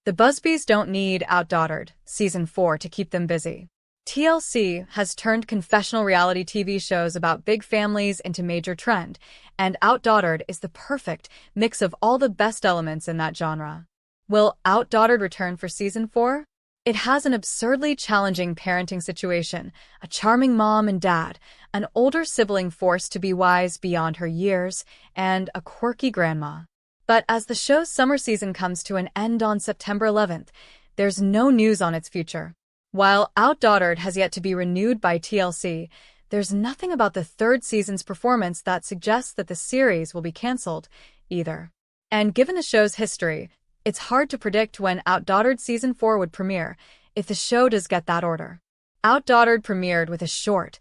The Busbys don't need OutDaughtered Season 4 to keep them busy. TLC has turned confessional reality TV shows about big families into major trend, and OutDaughtered is the perfect mix of all the best elements in that genre. Will OutDaughtered return for Season 4? It has an absurdly challenging parenting situation, a charming mom and dad, an older sibling forced to be wise beyond her years, and a quirky grandma. But as the show's summer season comes to an end on September 11th, there's no news on its future. While OutDaughtered has yet to be renewed by TLC, there's nothing about the third season's performance that suggests that the series will be cancelled, either. And given the show's history, it's hard to predict when OutDaughtered Season 4 would premiere, if the show does get that order. OutDaughtered premiered with a short,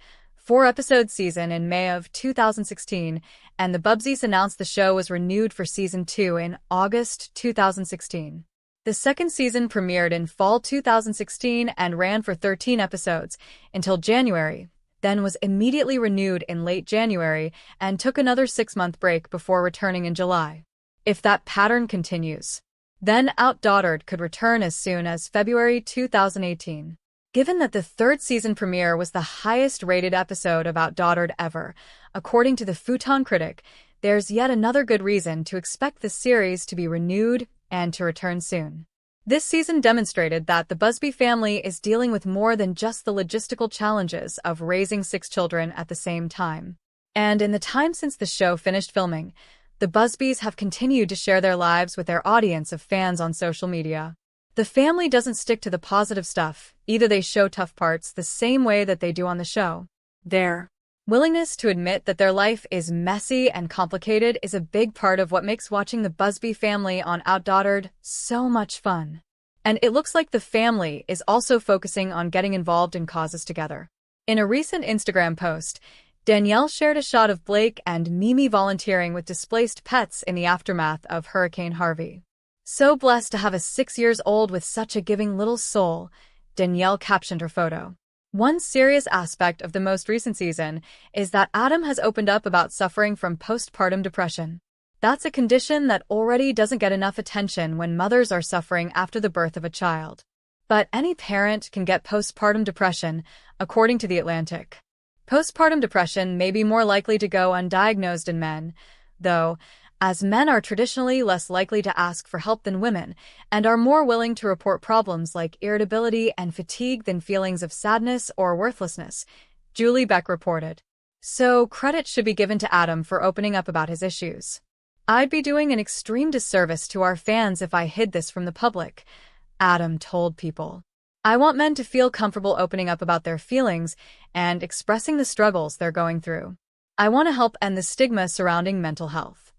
4-episode season in May of 2016, and the Busbys announced the show was renewed for Season 2 in August 2016. The second season premiered in fall 2016 and ran for 13 episodes until January, then was immediately renewed in late January and took another 6-month break before returning in July. If that pattern continues, then OutDaughtered could return as soon as February 2018. Given that the third season premiere was the highest-rated episode of OutDaughtered ever, according to the Futon critic, there's yet another good reason to expect the series to be renewed and to return soon. This season demonstrated that the Busby family is dealing with more than just the logistical challenges of raising 6 children at the same time. And in the time since the show finished filming, the Busbys have continued to share their lives with their audience of fans on social media. The family doesn't stick to the positive stuff, either they show tough parts the same way that they do on the show. Their willingness to admit that their life is messy and complicated is a big part of what makes watching the Busby family on OutDaughtered so much fun. And it looks like the family is also focusing on getting involved in causes together. In a recent Instagram post, Danielle shared a shot of Blake and Mimi volunteering with displaced pets in the aftermath of Hurricane Harvey. "So blessed to have a 6-year-old with such a giving little soul," Danielle captioned her photo. One serious aspect of the most recent season is that Adam has opened up about suffering from postpartum depression. That's a condition that already doesn't get enough attention when mothers are suffering after the birth of a child. But any parent can get postpartum depression, according to The Atlantic. Postpartum depression may be more likely to go undiagnosed in men, though, as men are traditionally less likely to ask for help than women and are more willing to report problems like irritability and fatigue than feelings of sadness or worthlessness, Julie Beck reported. So credit should be given to Adam for opening up about his issues. "I'd be doing an extreme disservice to our fans if I hid this from the public," Adam told People. "I want men to feel comfortable opening up about their feelings and expressing the struggles they're going through. I want to help end the stigma surrounding mental health."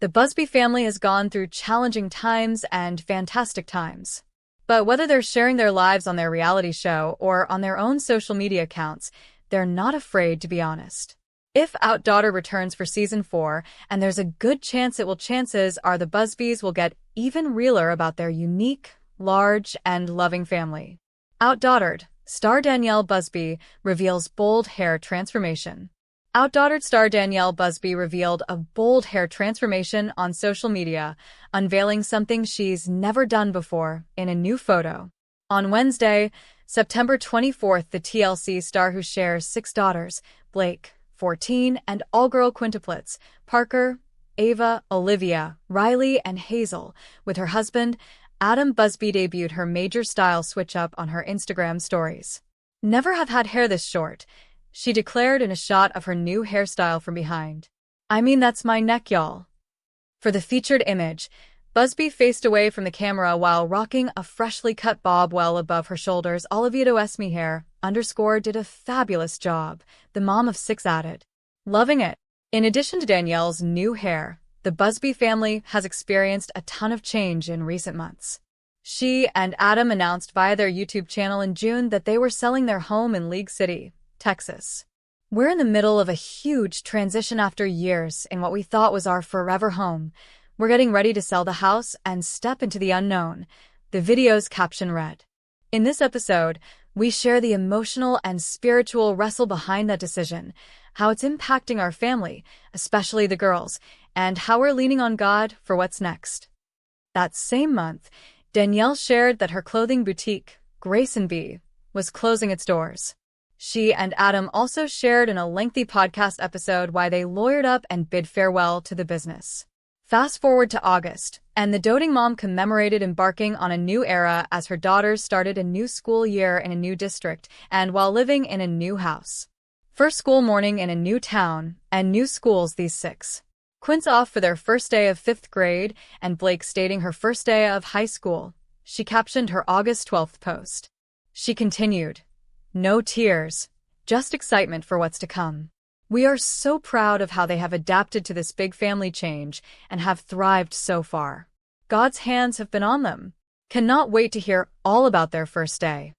The Busby family has gone through challenging times and fantastic times. But whether they're sharing their lives on their reality show or on their own social media accounts, they're not afraid to be honest. If OutDaughtered returns for Season 4, and there's a good chance it will, chances are the Busbys will get even realer about their unique, large, and loving family. OutDaughtered star Danielle Busby reveals bold hair transformation. OutDaughtered star Danielle Busby revealed a bold hair transformation on social media, unveiling something she's never done before in a new photo. On Wednesday, September 24th, the TLC star who shares 6 daughters, Blake, 14, and all-girl quintuplets, Parker, Ava, Olivia, Riley, and Hazel, with her husband, Adam Busby, debuted her major style switch-up on her Instagram stories. "Never have had hair this short," she declared in a shot of her new hairstyle from behind. "I mean, that's my neck, y'all." For the featured image, Busby faced away from the camera while rocking a freshly cut bob well above her shoulders. "Olivia Esme hair _ did a fabulous job," the mom of 6 added. "Loving it." In addition to Danielle's new hair, the Busby family has experienced a ton of change in recent months. She and Adam announced via their YouTube channel in June that they were selling their home in League City, Texas. "We're in the middle of a huge transition after years in what we thought was our forever home. We're getting ready to sell the house and step into the unknown," the video's caption read. In this episode, we share the emotional and spiritual wrestle behind that decision, how it's impacting our family, especially the girls, and how we're leaning on God for what's next. That same month, Danielle shared that her clothing boutique, Grace & B, was closing its doors. She and Adam also shared in a lengthy podcast episode why they lawyered up and bid farewell to the business. Fast forward to August, and the doting mom commemorated embarking on a new era as her daughters started a new school year in a new district and while living in a new house. First school morning in a new town, and new schools these six. Quints off for their first day of 5th grade, and Blake stating her first day of high school. She captioned her August 12th post. She continued, "No tears, just excitement for what's to come. We are so proud of how they have adapted to this big family change and have thrived so far. God's hands have been on them. Cannot wait to hear all about their first day."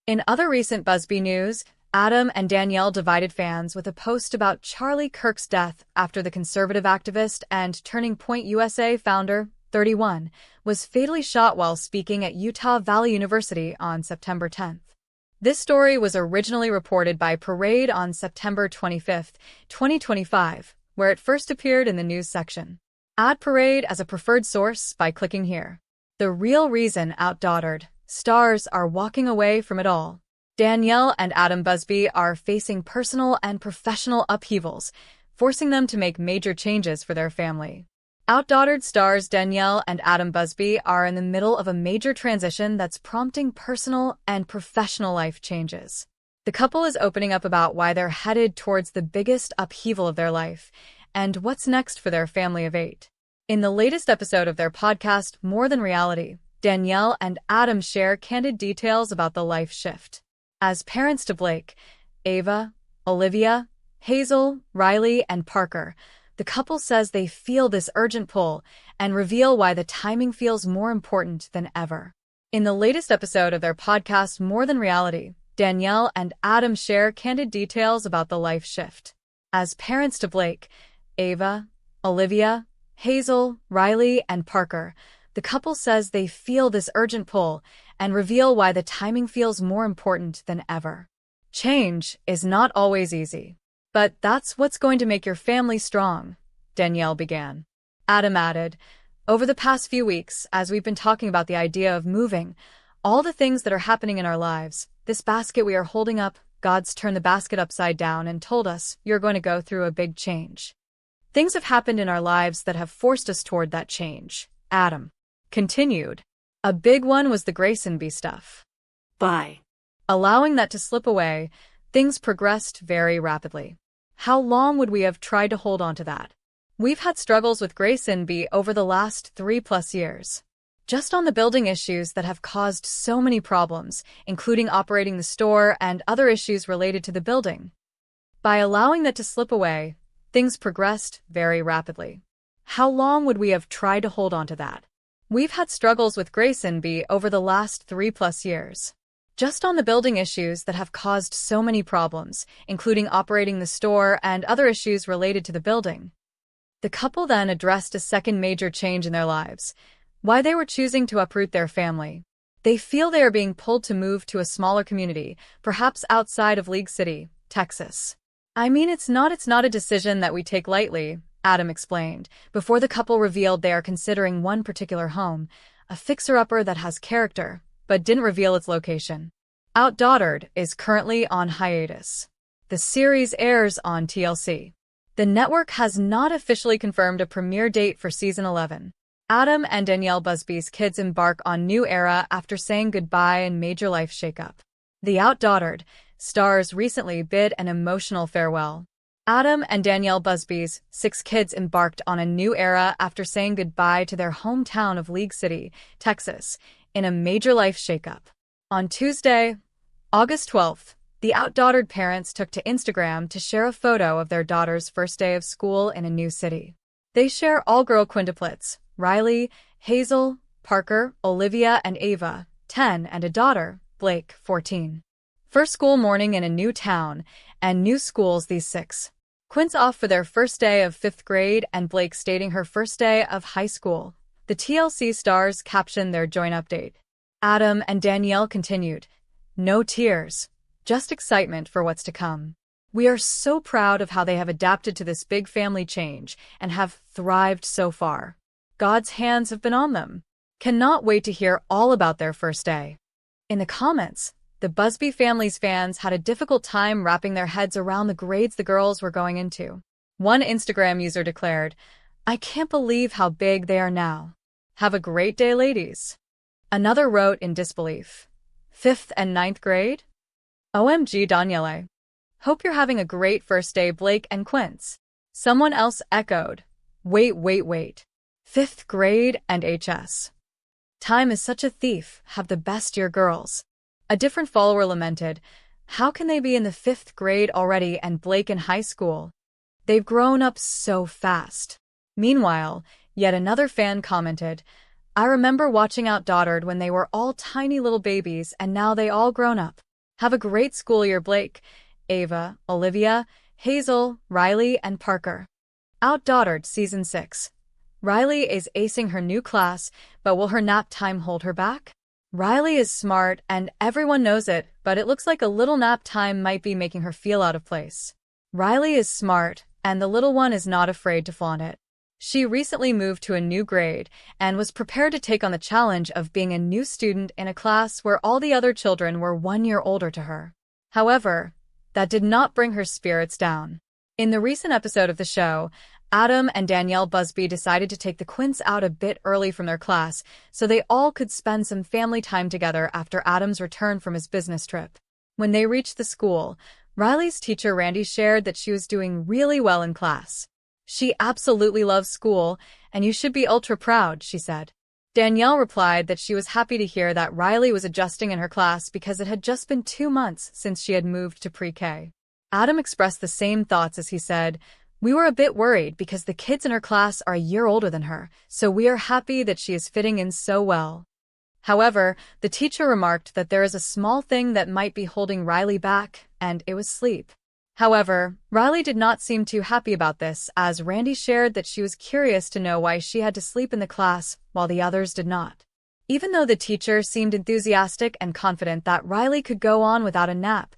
In other recent Busby news, Adam and Danielle divided fans with a post about Charlie Kirk's death after the conservative activist and Turning Point USA founder, 31, was fatally shot while speaking at Utah Valley University on September 10th. This story was originally reported by Parade on September 25, 2025, where it first appeared in the news section. Add Parade as a preferred source by clicking here. The real reason OutDaughtered stars are walking away from it all. Danielle and Adam Busby are facing personal and professional upheavals, forcing them to make major changes for their family. OutDaughtered stars Danielle and Adam Busby are in the middle of a major transition that's prompting personal and professional life changes. The couple is opening up about why they're headed towards the biggest upheaval of their life and what's next for their family of 8. In the latest episode of their podcast, More Than Reality, Danielle and Adam share candid details about the life shift. As parents to Blake, Ava, Olivia, Hazel, Riley, and Parker, the couple says they feel this urgent pull and reveal why the timing feels more important than ever. In the latest episode of their podcast, More Than Reality, Danielle and Adam share candid details about the life shift. As parents to Blake, Ava, Olivia, Hazel, Riley, and Parker, the couple says they feel this urgent pull and reveal why the timing feels more important than ever. Change is not always easy, but that's what's going to make your family strong, Danielle began. Adam added, "Over the past few weeks, as we've been talking about the idea of moving, all the things that are happening in our lives, this basket we are holding up, God's turned the basket upside down and told us you're going to go through a big change. Things have happened in our lives that have forced us toward that change," Adam continued. "A big one was the Grace & B stuff. By allowing that to slip away, things progressed very rapidly. How long would we have tried to hold on to that? We've had struggles with Grace & B over the last 3+ years. Just on the building issues that have caused so many problems, including operating the store and other issues related to the building. By allowing that to slip away, things progressed very rapidly. How long would we have tried to hold on to that? We've had struggles with Grace & B over the last 3+ years. Just on the building issues that have caused so many problems, including operating the store and other issues related to the building." The couple then addressed a second major change in their lives, why they were choosing to uproot their family. They feel they are being pulled to move to a smaller community, perhaps outside of League City, Texas. "I mean, it's not a decision that we take lightly," Adam explained, before the couple revealed they are considering one particular home, a fixer-upper that has character, but didn't reveal its location. OutDaughtered is currently on hiatus. The series airs on TLC. The network has not officially confirmed a premiere date for season 11. Adam and Danielle Busby's kids embark on new era after saying goodbye in major life shakeup. The OutDaughtered stars recently bid an emotional farewell. Adam and Danielle Busby's 6 kids embarked on a new era after saying goodbye to their hometown of League City, Texas, in a major life shakeup. On Tuesday, August 12th, the OutDaughtered parents took to Instagram to share a photo of their daughter's first day of school in a new city. They share all-girl quintuplets, Riley, Hazel, Parker, Olivia, and Ava, 10, and a daughter, Blake, 14. First school morning in a new town, and new schools these 6. Quints off for their first day of 5th grade and Blake stating her first day of high school. The TLC stars captioned their joint update. Adam and Danielle continued, "No tears, just excitement for what's to come. We are so proud of how they have adapted to this big family change and have thrived so far. God's hands have been on them. Cannot wait to hear all about their first day. In the comments, the Busby family's fans had a difficult time wrapping their heads around the grades the girls were going into. One Instagram user declared, "I can't believe how big they are now. Have a great day, ladies." Another wrote in disbelief, "5th and 9th grade? OMG Daniele. Hope you're having a great first day, Blake and Quints." Someone else echoed, wait. 5th grade and HS. Time is such a thief, have the best year, girls." A different follower lamented, "How can they be in the 5th grade already and Blake in high school? They've grown up so fast." Meanwhile, yet another fan commented, "I remember watching OutDaughtered when they were all tiny little babies and now they all grown up. Have a great school year, Blake, Ava, Olivia, Hazel, Riley, and Parker." OutDaughtered Season 6. Riley is acing her new class, but will her nap time hold her back? Riley is smart and everyone knows it, but it looks like a little nap time might be making her feel out of place. Riley is smart, and the little one is not afraid to flaunt it. She recently moved to a new grade and was prepared to take on the challenge of being a new student in a class where all the other children were 1 year older to her. However, that did not bring her spirits down. In the recent episode of the show, Adam and Danielle Busby decided to take the Quints out a bit early from their class so they all could spend some family time together after Adam's return from his business trip. When they reached the school, Riley's teacher Randy shared that she was doing really well in class. "She absolutely loves school, and you should be ultra proud," she said. Danielle replied that she was happy to hear that Riley was adjusting in her class because it had just been 2 months since she had moved to pre-K. Adam expressed the same thoughts as he said, "We were a bit worried because the kids in her class are a year older than her, so we are happy that she is fitting in so well." However, the teacher remarked that there is a small thing that might be holding Riley back, and it was sleep. However, Riley did not seem too happy about this, as Randy shared that she was curious to know why she had to sleep in the class while the others did not. Even though the teacher seemed enthusiastic and confident that Riley could go on without a nap,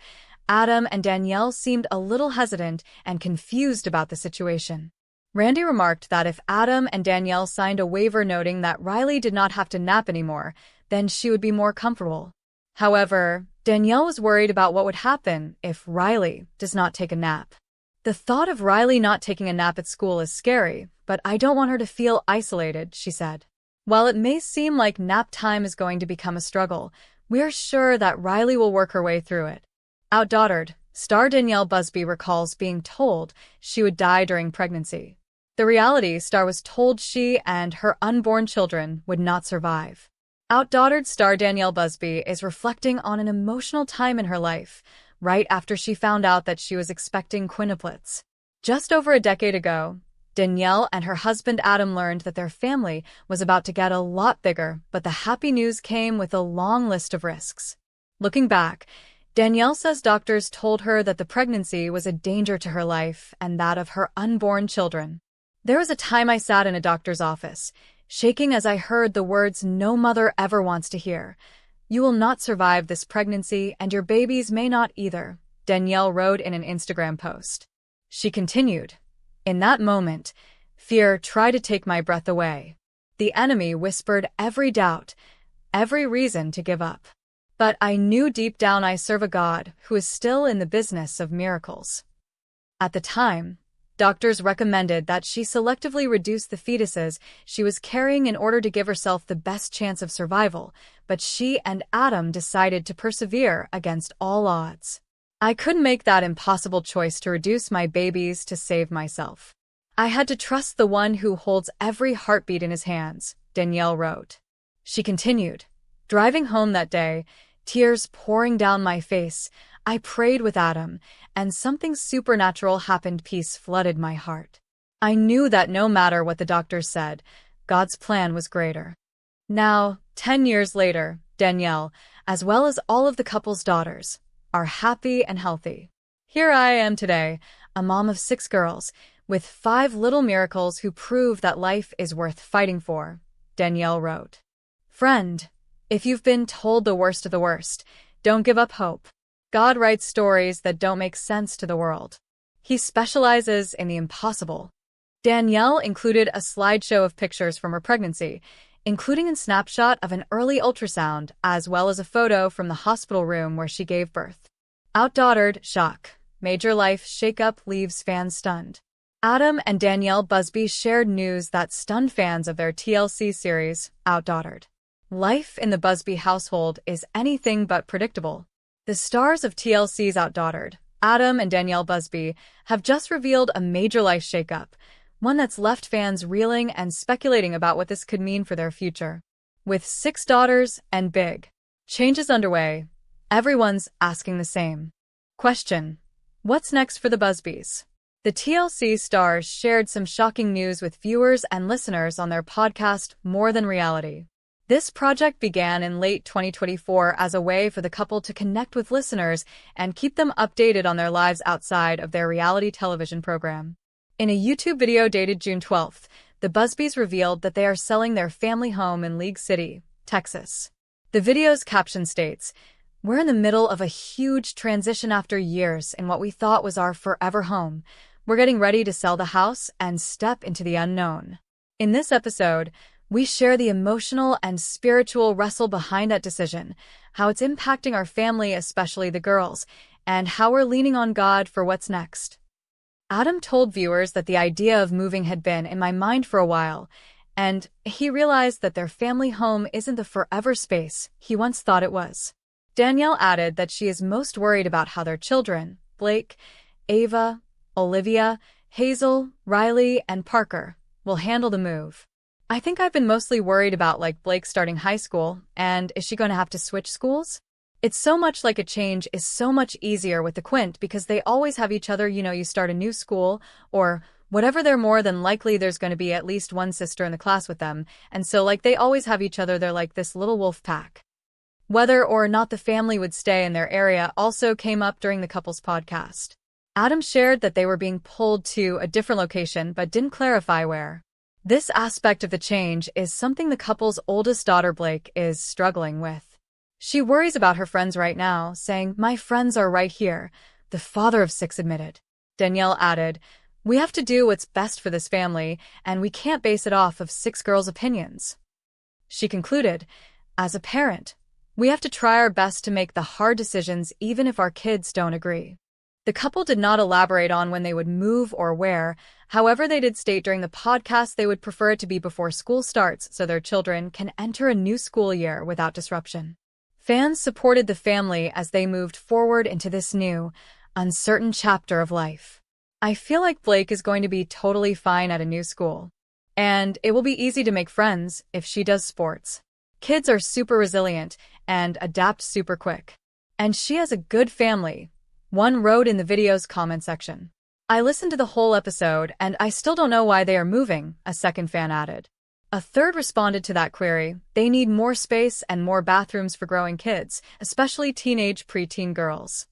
Adam and Danielle seemed a little hesitant and confused about the situation. Randy remarked that if Adam and Danielle signed a waiver noting that Riley did not have to nap anymore, then she would be more comfortable. However, Danielle was worried about what would happen if Riley does not take a nap. "The thought of Riley not taking a nap at school is scary, but I don't want her to feel isolated," she said. "While it may seem like nap time is going to become a struggle, we're sure that Riley will work her way through it." OutDaughtered star Danielle Busby recalls being told she would die during pregnancy. The reality star was told she and her unborn children would not survive. OutDaughtered star Danielle Busby is reflecting on an emotional time in her life, right after she found out that she was expecting quintuplets. Just over a decade ago, Danielle and her husband Adam learned that their family was about to get a lot bigger, but the happy news came with a long list of risks. Looking back, Danielle says doctors told her that the pregnancy was a danger to her life and that of her unborn children. "There was a time I sat in a doctor's office, shaking as I heard the words no mother ever wants to hear. 'You will not survive this pregnancy and your babies may not either,'" Danielle wrote in an Instagram post. She continued, "In that moment, fear tried to take my breath away. The enemy whispered every doubt, every reason to give up. But I knew deep down I serve a God who is still in the business of miracles." At the time, doctors recommended that she selectively reduce the fetuses she was carrying in order to give herself the best chance of survival, but she and Adam decided to persevere against all odds. "I couldn't make that impossible choice to reduce my babies to save myself. I had to trust the one who holds every heartbeat in his hands," Danielle wrote. She continued, "Driving home that day, tears pouring down my face, I prayed with Adam, and something supernatural happened. Peace flooded my heart. I knew that no matter what the doctors said, God's plan was greater." Now, 10 years later, Danielle, as well as all of the couple's daughters, are happy and healthy. "Here I am today, a mom of 6 girls, with 5 little miracles who prove that life is worth fighting for," Danielle wrote. Friend, if you've been told the worst of the worst, don't give up hope. God writes stories that don't make sense to the world. He specializes in the impossible. Danielle included a slideshow of pictures from her pregnancy, including a snapshot of an early ultrasound as well as a photo from the hospital room where she gave birth. OutDaughtered, shock. Major life shakeup leaves fans stunned. Adam and Danielle Busby shared news that stunned fans of their TLC series, OutDaughtered. Life in the Busby household is anything but predictable. The stars of TLC's OutDaughtered, Adam and Danielle Busby, have just revealed a major life shakeup, one that's left fans reeling and speculating about what this could mean for their future. With 6 daughters and big changes underway, everyone's asking the same question: what's next for the Busbys? The TLC stars shared some shocking news with viewers and listeners on their podcast, More Than Reality. This project began in late 2024 as a way for the couple to connect with listeners and keep them updated on their lives outside of their reality television program. In a YouTube video dated June 12th, the Busbys revealed that they are selling their family home in League City, Texas. The video's caption states, "We're in the middle of a huge transition after years in what we thought was our forever home. We're getting ready to sell the house and step into the unknown." In this episode, we share the emotional and spiritual wrestle behind that decision, how it's impacting our family, especially the girls, and how we're leaning on God for what's next. Adam told viewers that the idea of moving had been in my mind for a while, and he realized that their family home isn't the forever space he once thought it was. Danielle added that she is most worried about how their children, Blake, Ava, Olivia, Hazel, Riley, and Parker, will handle the move. "I think I've been mostly worried about Blake starting high school, and is she going to have to switch schools? It's so much like a change is so much easier with the Quint because they always have each other, you start a new school, or whatever, they're more than likely there's going to be at least one sister in the class with them, and so they always have each other, they're like this little wolf pack." Whether or not the family would stay in their area also came up during the couple's podcast. Adam shared that they were being pulled to a different location but didn't clarify where. This aspect of the change is something the couple's oldest daughter, Blake, is struggling with. She worries about her friends right now, saying, "My friends are right here," the father of 6 admitted. Danielle added, "We have to do what's best for this family, and we can't base it off of 6 girls' opinions." She concluded, "As a parent, we have to try our best to make the hard decisions even if our kids don't agree." The couple did not elaborate on when they would move or where. However, they did state during the podcast they would prefer it to be before school starts so their children can enter a new school year without disruption. Fans supported the family as they moved forward into this new, uncertain chapter of life. "I feel like Blake is going to be totally fine at a new school. And it will be easy to make friends if she does sports. Kids are super resilient and adapt super quick. And she has a good family," one wrote in the video's comment section. "I listened to the whole episode and I still don't know why they are moving," a second fan added. A third responded to that query, "They need more space and more bathrooms for growing kids, especially teenage preteen girls."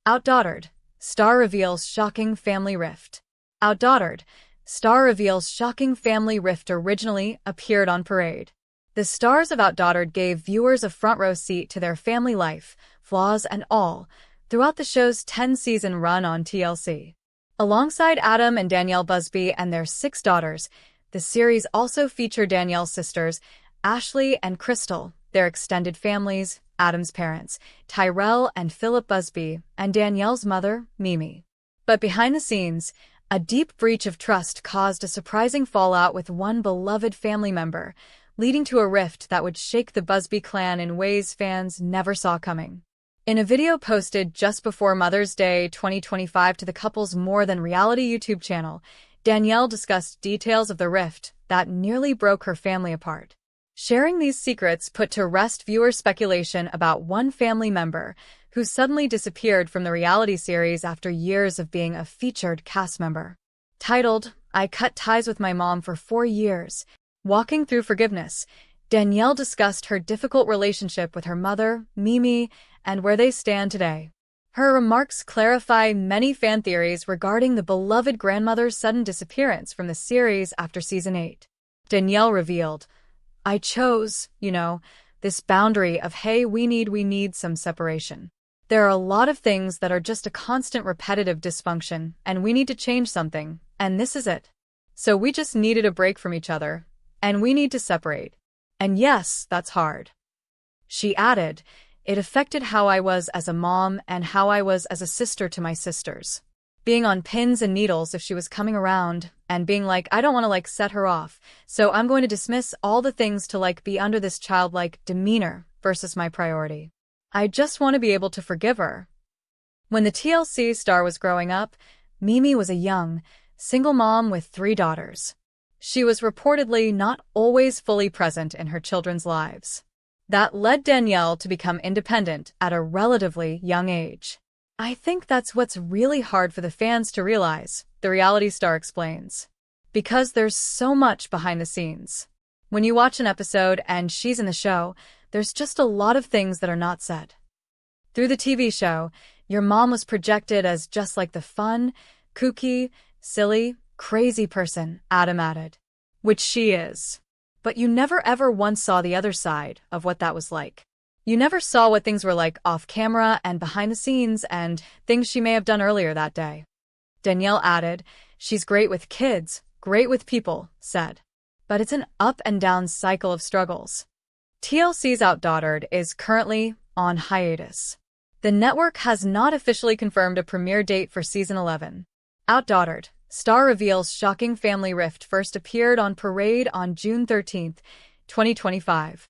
OutDaughtered, star reveals shocking family rift. OutDaughtered, star reveals shocking family rift originally appeared on Parade. The stars of OutDaughtered gave viewers a front row seat to their family life, flaws and all, throughout the show's 10-season run on TLC. Alongside Adam and Danielle Busby and their 6 daughters, the series also featured Danielle's sisters, Ashley and Crystal, their extended families, Adam's parents, Tyrell and Philip Busby, and Danielle's mother, Mimi. But behind the scenes, a deep breach of trust caused a surprising fallout with one beloved family member, leading to a rift that would shake the Busby clan in ways fans never saw coming. In a video posted just before Mother's Day 2025 to the couple's More Than Reality YouTube channel, Danielle discussed details of the rift that nearly broke her family apart. Sharing these secrets put to rest viewer speculation about one family member who suddenly disappeared from the reality series after years of being a featured cast member. Titled, "I Cut Ties with My Mom for 4 Years, Walking Through Forgiveness," Danielle discussed her difficult relationship with her mother, Mimi, and where they stand today. Her remarks clarify many fan theories regarding the beloved grandmother's sudden disappearance from the series after season 8. Danielle revealed, "I chose, this boundary of, hey, we need some separation. There are a lot of things that are just a constant repetitive dysfunction, and we need to change something, and this is it. So we just needed a break from each other, and we need to separate." And yes, that's hard. She added, it affected how I was as a mom and how I was as a sister to my sisters. Being on pins and needles if she was coming around and being like, I don't want to set her off, so I'm going to dismiss all the things to be under this childlike demeanor versus my priority. I just want to be able to forgive her. When the TLC star was growing up, Mimi was a young, single mom with 3 daughters. She was reportedly not always fully present in her children's lives. That led Danielle to become independent at a relatively young age. I think that's what's really hard for the fans to realize, the reality star explains. Because there's so much behind the scenes. When you watch an episode and she's in the show, there's just a lot of things that are not said. Through the TV show, your mom was projected as just the fun, kooky, silly, crazy person, Adam added. Which she is. But you never ever once saw the other side of what that was like. You never saw what things were like off camera and behind the scenes and things she may have done earlier that day. Danielle added, she's great with kids, great with people, said. But it's an up and down cycle of struggles. TLC's OutDaughtered is currently on hiatus. The network has not officially confirmed a premiere date for season 11. OutDaughtered, star reveals shocking family rift first appeared on Parade on June 13, 2025.